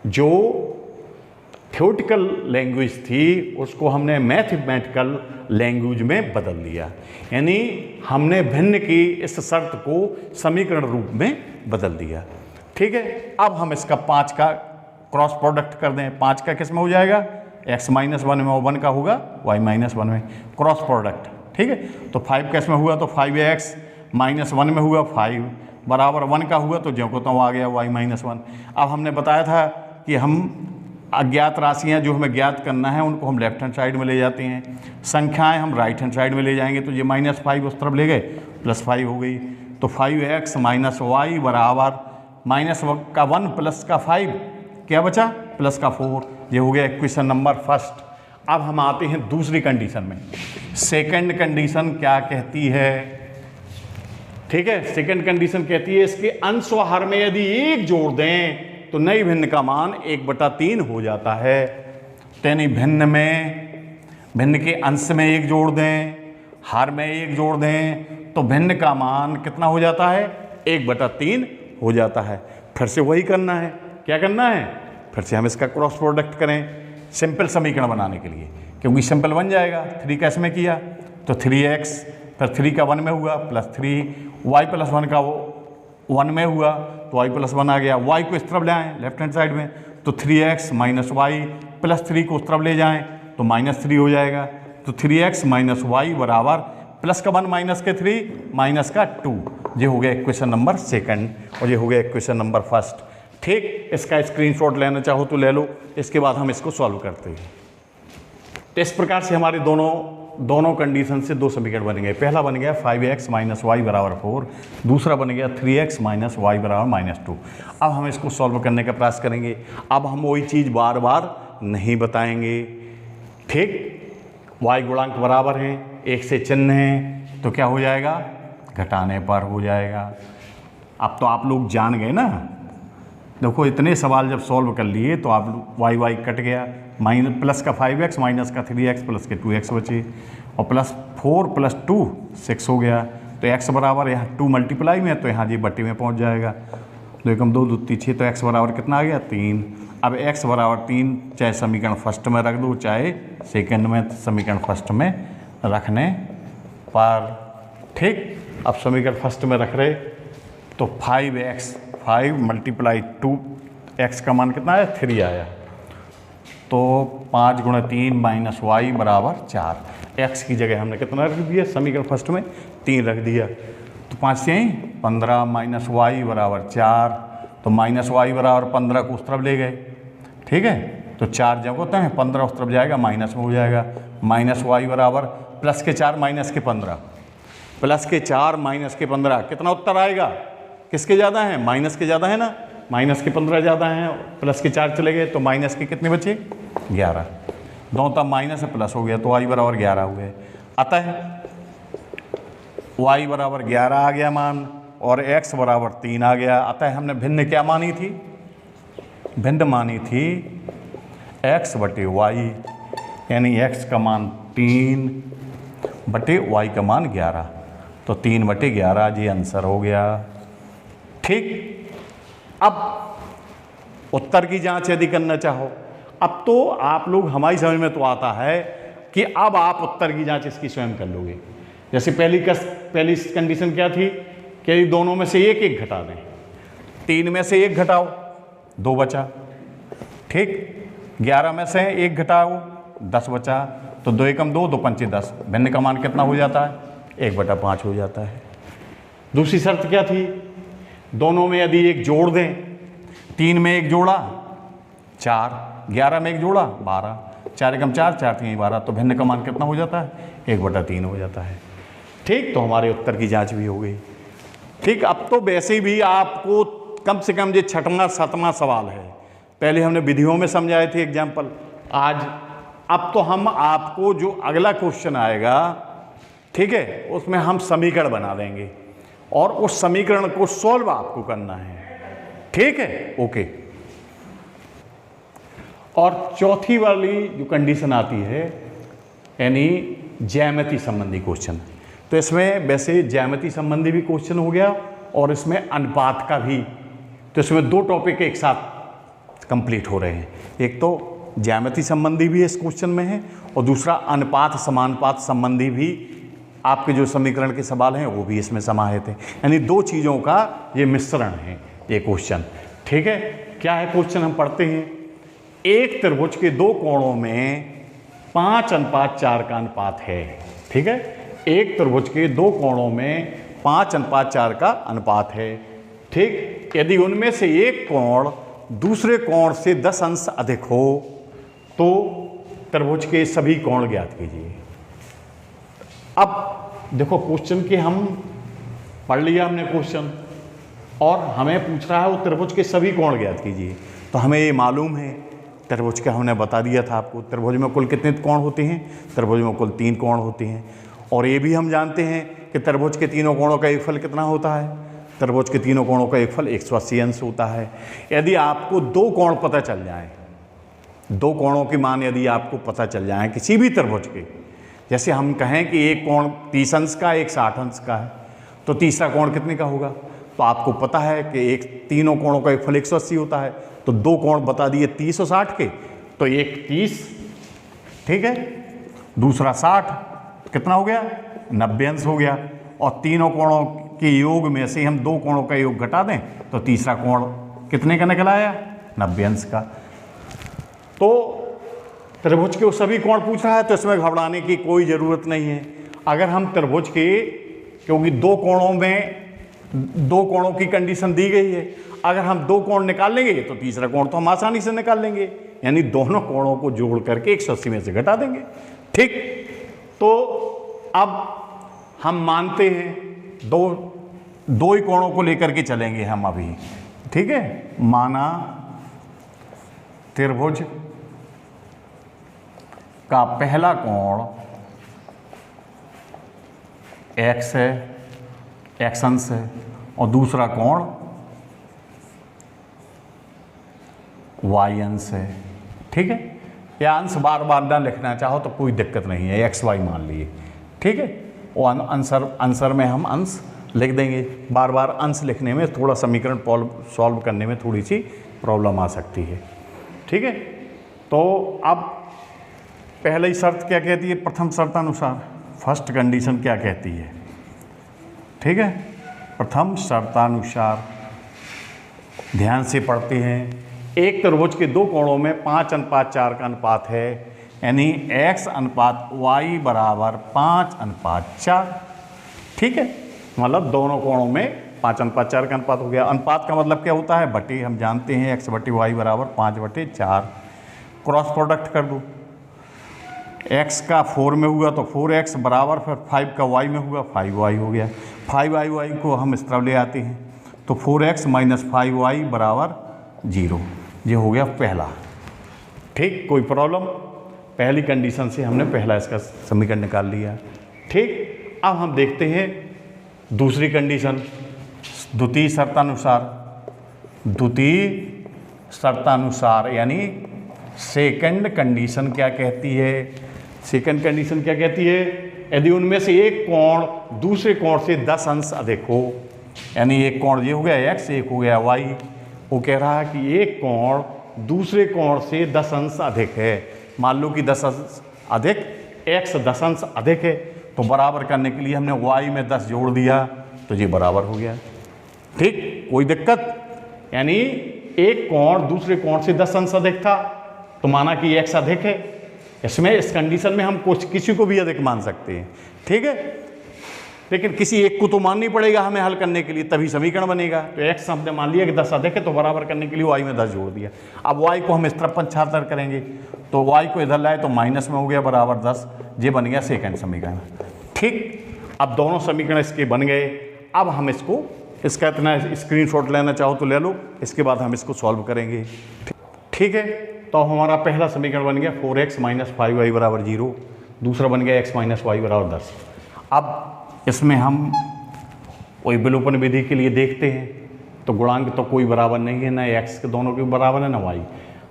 जो थ्योरेटिकल लैंग्वेज थी उसको हमने मैथमेटिकल लैंग्वेज में बदल दिया, यानी हमने भिन्न की इस शर्त को समीकरण रूप में बदल दिया। ठीक है, अब हम इसका 5 का क्रॉस प्रोडक्ट कर दें। 5 का किस में हो जाएगा? x - 1 में, और 1 का होगा y - 1 में, क्रॉस प्रोडक्ट। ठीक है, तो 5 कैस में हुआ तो 5x - 1 में हुआ 5 बराबर 1 का हुआ तो ज्यों को त्यों आ गया y - 1। अब हमने बताया था कि हम अज्ञात राशियां जो हमें ज्ञात करना है उनको हम लेफ्ट हैंड साइड में ले जाते हैं, संख्याएं हम राइट हैंड साइड में ले जाएंगे। तो ये -5 उस तरफ ले गए, +5 हो गई। तो 5x - y बराबर -1 का 1 प्लस का 5 क्या बचा? प्लस का 4। ये हो गया इक्वेशन नंबर फर्स्ट। अब हम आते हैं दूसरी कंडीशन में। सेकंड कंडीशन क्या कहती है? ठीक है, सेकंड कंडीशन कहती है इसके अंश व हर में यदि 1 जोड़ दें तो नई भिन्न का मान 1/3 हो जाता है। यानी भिन्न के अंश में 1 जोड़ दें, हर में 1 जोड़ दें तो भिन्न का मान कितना हो जाता है? 1/3 हो जाता है। फिर से वही करना है, क्या करना है? फिर से हम इसका क्रॉस प्रोडक्ट करें सिंपल समीकरण बनाने के लिए, क्योंकि सिंपल बन जाएगा। 3 कैसे में किया तो 3x, फिर 3 का 1 में हुआ +3, y + 1 का 1 में हुआ तो y + 1 आ गया। y को इस तरफ ले आएँ लेफ्ट हैंड साइड में, तो 3x - y +3 को उस तरफ ले जाएं तो -3 हो जाएगा। तो 3x - y बराबर प्लस का 1 माइनस के 3 माइनस का 2। ये हो गया इक्वेशन नंबर सेकंड और ये हो गया इक्वेशन नंबर फर्स्ट। ठीक, इसका स्क्रीनशॉट लेना चाहो तो ले लो, इसके बाद हम इसको सॉल्व करते हैं। तो इस प्रकार से हमारे दोनों कंडीशन से 2 समीकरण बन गए। पहला बन गया 5x - y बराबर 4, दूसरा बन गया 3x - y बराबर -2। अब हम इसको सॉल्व करने का प्रयास करेंगे। अब हम वही चीज़ बार बार नहीं बताएंगे। ठीक, y गुणांक बराबर हैं, 1 से चिन्ह हैं तो क्या हो जाएगा? घटाने पर हो जाएगा। अब तो आप लोग जान गए ना, देखो इतने सवाल जब सॉल्व कर लिए तो आप y कट गया, प्लस का 5x माइनस का 3x प्लस के 2x बचे और +4 + 2 6 हो गया। तो x बराबर यहाँ 2 मल्टीप्लाई में है तो यहाँ जी बट्टी में पहुँच जाएगा। 2 एकम 2 2 3 6, तो x बराबर कितना आ गया? 3। अब x बराबर 3 चाहे समीकरण फर्स्ट में रख दो चाहे सेकंड में, समीकरण फर्स्ट में रखने पर। ठीक, अब समीकरण फर्स्ट में रख रहे तो तो 5x 5 × 2 x का मान कितना है 3 आया। तो 5 × 3 - y = 4। x की जगह हमने कितना रख दिया समीकरण फर्स्ट में 3 रख दिया। तो 5 से 15 - y = 4। तो -y = 15 को उस तरफ ले गए, ठीक है। तो 4 जब होता है 15 उस तरफ जाएगा माइनस में हो जाएगा। -y बराबर प्लस के 4 माइनस के 15, प्लस के 4 माइनस के 15 कितना उत्तर आएगा? किसके ज़्यादा है? माइनस के ज़्यादा है ना, माइनस के 15 ज़्यादा हैं, प्लस के 4 चले गए तो माइनस के कितने बचे? 11। दोनों तब माइनस से प्लस हो गया तो y = 11 हो गए। अतः y = 11 आ गया मान और x = 3 आ गया। अतः हमने भिन्न क्या मानी थी? भिन्न मानी थी x/y, यानी x का मान 3/y का मान 11। तो 3/11 जी आंसर हो गया। ठीक, अब उत्तर की जांच यदि करना चाहो, अब तो आप लोग हमारी समझ में तो आता है कि अब आप उत्तर की जांच इसकी स्वयं कर लोगे। जैसे पहली कंडीशन क्या थी कि दोनों में से एक घटा दें। 3 में से 1 घटाओ 2 बचा, ठीक। 11 में से 1 घटाओ 10 बचा। तो 2 एकम 2, 2 पंचे 10। भिन्न का मान कितना हो जाता है? 1/5 हो जाता है। दूसरी शर्त क्या थी? दोनों में यदि 1 जोड़ दें, 3 में 1 जोड़ा 4, 11 में 1 जोड़ा 12, 4 एकम 4, 4 3 12। तो भिन्न का मान कितना हो जाता है? 1/3 हो जाता है। ठीक, तो हमारे उत्तर की जांच भी हो गई। ठीक, अब तो वैसे भी आपको कम से कम ये 6वां 7वां सवाल है। पहले हमने विधियों में समझाए थे एग्जाम्पल, आज अब तो हम आपको जो अगला क्वेश्चन आएगा, ठीक है, उसमें हम समीकरण बना देंगे और उस समीकरण को सॉल्व आपको करना है। ठीक है, ओके। और चौथी वाली जो कंडीशन आती है यानी ज्यामिति संबंधी क्वेश्चन। तो इसमें वैसे ज्यामिति संबंधी भी क्वेश्चन हो गया और इसमें अनुपात का भी। तो इसमें 2 टॉपिक एक साथ कंप्लीट हो रहे हैं। एक तो ज्यामिति संबंधी भी इस क्वेश्चन में है और दूसरा अनुपात समानुपात संबंधी भी आपके जो समीकरण के सवाल हैं वो भी इसमें समाहित है। यानी 2 चीज़ों का ये मिश्रण है ये क्वेश्चन। ठीक है, क्या है क्वेश्चन हम पढ़ते हैं। एक त्रिभुज के 2 कोणों में 5:4 का अनुपात है। ठीक है, एक त्रिभुज के 2 कोणों में 5:4 का अनुपात है। ठीक, यदि उनमें से एक कोण दूसरे कोण से 10 अंश अधिक हो तो त्रिभुज के सभी कोण ज्ञात कीजिए। अब देखो क्वेश्चन के हम पढ़ लिया हमने क्वेश्चन और हमें पूछ रहा है वो त्रिभुज के सभी कोण ज्ञात कीजिए। तो हमें ये मालूम है त्रिभुज का हमने बता दिया था आपको। त्रिभुज में कुल कितने कोण होते हैं? त्रिभुज में कुल 3 कोण होते हैं। और ये भी हम जानते हैं कि त्रिभुज के तीनों कोणों का योगफल कितना होता है? त्रिभुज के तीनों कोणों का योगफल 180 अंश होता है। यदि आपको 2 कोण पता चल जाए, 2 कोणों की मान यदि आपको पता चल जाए किसी भी त्रिभुज के, जैसे हम कहें कि एक कोण 30 अंश का, एक 60 अंश का है, तो तीसरा कोण कितने का होगा? तो आपको पता है कि एक तीनों कोणों का योगफल 180 होता है। तो 2 कोण बता दिए 30 और 60 के, तो एक 30, ठीक है, दूसरा 60, कितना हो गया? 90 अंश हो गया। और तीनों कोणों के योग में से हम 2 कोणों का योग घटा दें तो तीसरा कोण कितने का निकल आया? 90 अंश का। तो त्रिभुज के वो सभी कोण पूछ रहा है तो इसमें घबराने की कोई ज़रूरत नहीं है। अगर हम त्रिभुज के, क्योंकि 2 कोणों की कंडीशन दी गई है, अगर हम 2 कोण निकाल लेंगे तो तीसरा कोण तो हम आसानी से निकाल लेंगे। यानी दोनों कोणों को जोड़ करके 180 में से घटा देंगे। ठीक, तो अब हम मानते हैं दो ही कोणों को लेकर के चलेंगे हम अभी। ठीक है, माना त्रिभुज का पहला कोण x है, x अंश है, और दूसरा कोण y अंश है। ठीक है, या अंश बार बार ना लिखना चाहो तो कोई दिक्कत नहीं है, x y मान लिए। ठीक है, और आंसर में हम अंश लिख देंगे। बार बार अंश लिखने में थोड़ा समीकरण सॉल्व करने में थोड़ी सी प्रॉब्लम आ सकती है। ठीक है, तो अब पहली शर्त क्या कहती है? प्रथम शर्त अनुसार फर्स्ट कंडीशन क्या कहती है? ठीक है, प्रथम शर्तानुसार ध्यान से पढ़ते हैं। एक त्रिभुज के दो कोणों में 5:4 का अनुपात है, यानी x अनुपात y बराबर 5:4। ठीक है, मतलब दोनों कोणों में 5:4 का अनुपात हो गया। अनुपात का मतलब क्या होता है? बटे, हम जानते हैं x/y बराबर 5/4। क्रॉस प्रोडक्ट कर दो, x का 4 में हुआ तो 4x बराबर, फिर 5 का y में हुआ 5y हो गया। 5y को हम इस तरफ ले आते हैं तो 4x - 5y बराबर 0। ये हो गया पहला। ठीक, कोई प्रॉब्लम? पहली कंडीशन से हमने पहला इसका समीकरण निकाल लिया। ठीक, अब हम देखते हैं दूसरी कंडीशन। द्वितीय शर्तानुसार यानी सेकंड कंडीशन क्या कहती है? सेकंड कंडीशन क्या कहती है? यदि उनमें से एक कोण दूसरे कोण से 10 अंश अधिक हो, यानी एक कोण ये हो गया x, एक हो गया y। वो कह रहा है कि एक कोण दूसरे कोण से 10 अंश अधिक है। मान लो कि 10 अंश अधिक, x 10 अंश अधिक है, तो बराबर करने के लिए हमने y में 10 जोड़ दिया तो ये बराबर हो गया। ठीक, कोई दिक्कत? यानी एक कोण दूसरे कोण से 10 अंश अधिक था तो माना कि x अधिक है। इसमें इस कंडीशन में हम किसी को भी अधिक मान सकते हैं। ठीक है, लेकिन किसी एक को तो माननी पड़ेगा हमें हल करने के लिए, तभी समीकरण बनेगा। तो x हमने मान लिया कि 10 अधिक है, तो बराबर करने के लिए y में 10 जोड़ दिया। अब y को हम इस तरफ 75 करेंगे तो y को इधर लाए तो माइनस में हो गया बराबर 10। ये बन गया सेकंड समीकरण। ठीक, अब दोनों समीकरण इसके बन गए। अब हम इसका इतना स्क्रीनशॉट लेना चाहो तो ले लो, इसके बाद हम इसको सॉल्व करेंगे। ठीक है, तो हमारा पहला समीकरण बन गया 4x - 5y बराबर 0। दूसरा बन गया x - y बराबर 10। अब इसमें हम वही विलोपन विधि के लिए देखते हैं तो गुणांक तो कोई बराबर नहीं है, ना x के दोनों के बराबर है ना y।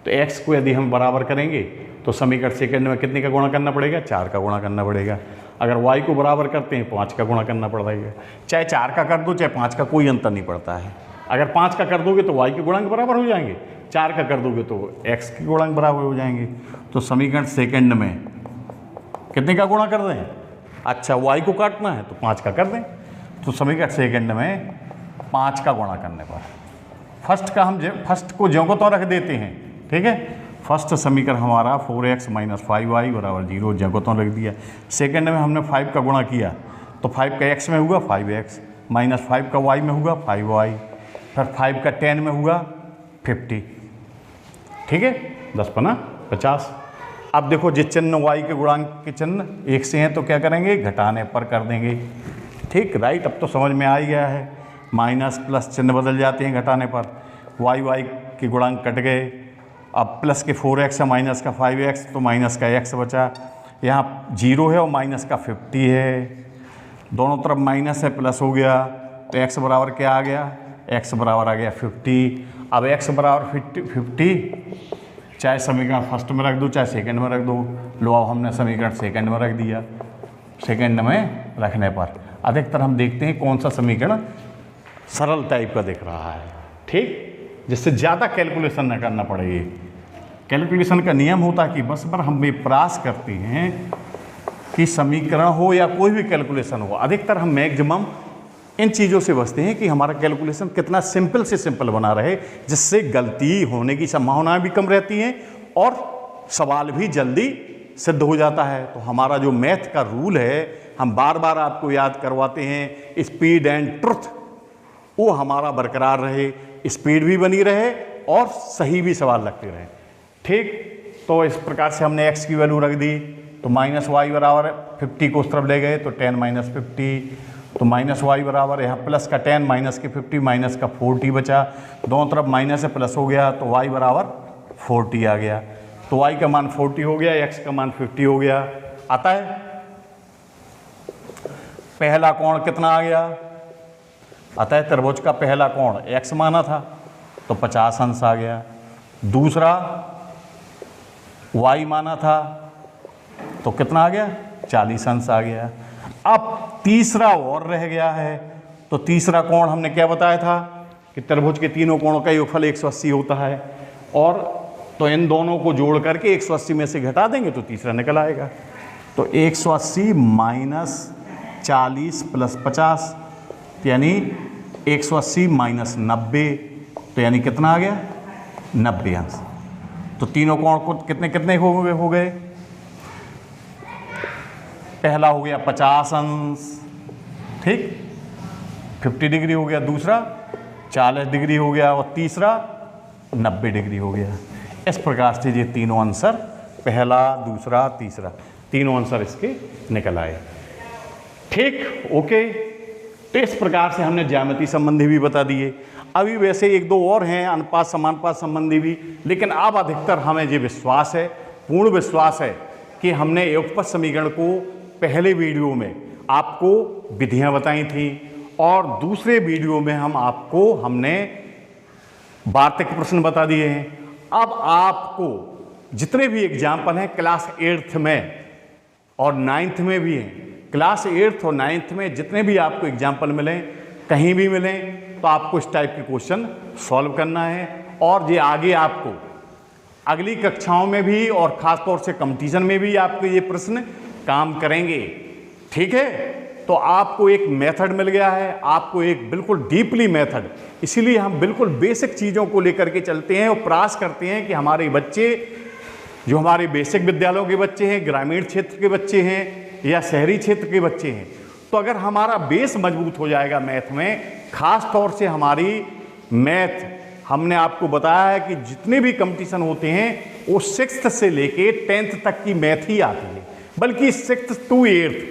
तो x को यदि हम बराबर करेंगे तो समीकरण सेकंड में कितने का गुणा करना पड़ेगा? 4 का गुणा करना पड़ेगा। अगर y को बराबर करते हैं 5 का गुणा करना पड़ेगा। चाहे 4 का कर दो चाहे 5 का, कोई अंतर नहीं पड़ता है। अगर 5 का कर दोगे तो y के गुणांक बराबर हो जाएंगे, 4 का कर दोगे तो x के गुणांक बराबर हो जाएंगे। तो समीकरण सेकंड में कितने का गुणा कर दें? अच्छा, y को काटना है तो 5 का कर दें। तो समीकरण सेकंड में 5 का गुणा करने पर फर्स्ट को ज्यों को तो रख देते हैं। ठीक है, फर्स्ट समीकरण हमारा 4x - 5y बराबर 0, ज्यों को तो रख दिया। सेकंड में हमने 5 का गुणा किया तो 5 का x में हुआ 5x, -5 का y में हुआ 5y, फिर 5 का 10 में हुआ 50। ठीक है, 10×5 = 50। अब देखो जिस चिन्ह y के गुणांक के चिन्ह एक से हैं तो क्या करेंगे? घटाने पर कर देंगे। ठीक, राइट, अब तो समझ में आ ही गया है। माइनस प्लस चिन्ह बदल जाते हैं घटाने पर। y के गुणांक कट गए। अब प्लस के 4x है, माइनस का 5x, तो माइनस का x बचा। यहाँ 0 है और माइनस का 50 है, दोनों तरफ माइनस है, प्लस हो गया तो x बराबर क्या आ गया? x बराबर आ गया 50। अब x बराबर 50 चाहे समीकरण फर्स्ट में रख दो चाहे सेकंड में रख दो। लो, अब हमने समीकरण सेकंड में रख दिया। सेकंड में रखने पर अधिकतर हम देखते हैं कौन सा समीकरण सरल टाइप का दिख रहा है। ठीक, जिससे ज़्यादा कैलकुलेशन न करना पड़े। कैलकुलेशन का नियम होता है कि बस पर हम ये प्रयास करते हैं कि समीकरण हो या कोई भी कैलकुलेशन हो, अधिकतर हम मैक्सिमम इन चीज़ों से बचते हैं कि हमारा कैलकुलेशन कितना सिंपल से सिंपल बना रहे, जिससे गलती होने की संभावनाएं भी कम रहती हैं और सवाल भी जल्दी सिद्ध हो जाता है। तो हमारा जो मैथ का रूल है, हम बार बार आपको याद करवाते हैं, स्पीड एंड ट्रुथ, वो हमारा बरकरार रहे, स्पीड भी बनी रहे और सही भी सवाल लगते रहे। ठीक, तो इस प्रकार से हमने x की वैल्यू रख दी तो -y बराबर 50 को उस तरफ ले गए तो 10 - 50, तो -y बराबर यहाँ प्लस का 10 माइनस के 50 माइनस का 40 बचा। दोनों तरफ माइनस से प्लस हो गया तो y बराबर 40 आ गया। तो y का मान 40 हो गया, x का मान 50 हो गया। आता है पहला कोण कितना आ गया? अतः त्रिभुज का पहला कोण x माना था तो 50 अंश आ गया। दूसरा y माना था तो कितना आ गया? 40 अंश आ गया। अब तीसरा और रह गया है, तो तीसरा कोण हमने क्या बताया था कि त्रिभुज के तीनों कोणों का योगफल 180 होता है, और तो इन दोनों को जोड़ करके 180 में से घटा देंगे तो तीसरा निकल आएगा। तो 180 - 40 + 50 यानी 180 माइनस 90, तो यानी कितना आ गया 90 अंश। तो तीनों कोण को कितने कितने हो गए, पहला हो गया 50 अंश, ठीक, 50 डिग्री हो गया, दूसरा 40 डिग्री हो गया और तीसरा 90 डिग्री हो गया। इस प्रकार से ये तीनों आंसर, पहला दूसरा तीसरा, तीनों आंसर इसके निकल आए। ठीक, ओके। तो इस प्रकार से हमने ज्यामिति संबंधी भी बता दिए। अभी वैसे एक दो और हैं अनुपात समानुपात संबंधी भी, लेकिन अब अधिकतर हमें ये विश्वास है, पूर्ण विश्वास है कि हमने युगपत समीकरण को पहले वीडियो में आपको विधियां बताई थी और दूसरे वीडियो में हमने वार्तिक प्रश्न बता दिए हैं। अब आपको जितने भी एग्जाम्पल हैं क्लास 8th में और 9th में भी हैं, क्लास 8th और 9th में जितने भी आपको एग्जाम्पल मिलें, कहीं भी मिलें, तो आपको इस टाइप के क्वेश्चन सॉल्व करना है। और ये आगे आपको अगली कक्षाओं में भी और ख़ास तौर से कंपटीशन में भी आपको ये प्रश्न काम करेंगे, ठीक है। तो आपको एक मेथड मिल गया है, आपको एक बिल्कुल डीपली मेथड, इसीलिए हम बिल्कुल बेसिक चीज़ों को लेकर के चलते हैं और प्रयास करते हैं कि हमारे बच्चे, जो हमारे बेसिक विद्यालयों के बच्चे हैं, ग्रामीण क्षेत्र के बच्चे हैं या शहरी क्षेत्र के बच्चे हैं, तो अगर हमारा बेस मजबूत हो जाएगा मैथ में, ख़ास तौर से हमारी मैथ, हमने आपको बताया है कि जितने भी कंपटीशन होते हैं वो 6th से लेके 10th तक की मैथ ही आती है, बल्कि 6th to 8th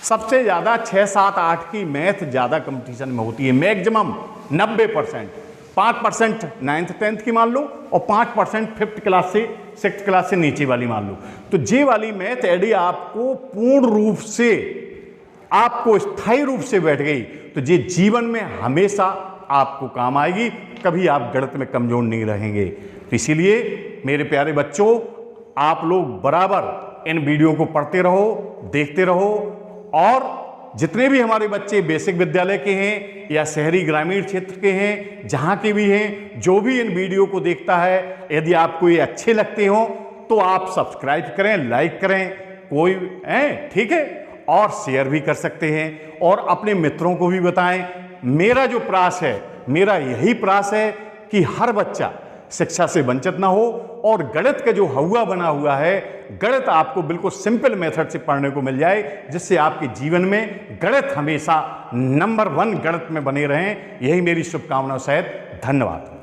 सबसे ज़्यादा 6, 7, 8 की मैथ ज़्यादा कंपटीशन में होती है, मैक्सिमम 90%, 5% 9th 10th की मान लो और 5% 5th क्लास से 6th क्लास से नीचे वाली मान लो। तो ये वाली मैथ यदि आपको पूर्ण रूप से, आपको स्थायी रूप से बैठ गई तो ये जीवन में हमेशा आपको काम आएगी, कभी आप गणित में कमजोर नहीं रहेंगे। तो इसीलिए मेरे प्यारे बच्चों, आप लोग बराबर इन वीडियो को पढ़ते रहो, देखते रहो, और जितने भी हमारे बच्चे बेसिक विद्यालय के हैं या शहरी ग्रामीण क्षेत्र के हैं, जहाँ के भी हैं, जो भी इन वीडियो को देखता है, यदि आपको ये अच्छे लगते हो तो आप सब्सक्राइब करें, लाइक करें, कोई है, ठीक है, और शेयर भी कर सकते हैं और अपने मित्रों को भी बताएं। मेरा जो प्रयास है, मेरा यही प्रयास है कि हर बच्चा शिक्षा से वंचित ना हो और गणित का जो हवा बना हुआ है, गणित आपको बिल्कुल सिंपल मेथड से पढ़ने को मिल जाए, जिससे आपके जीवन में गणित हमेशा नंबर 1 गणित में बने रहें। यही मेरी शुभकामनाओं सहित धन्यवाद।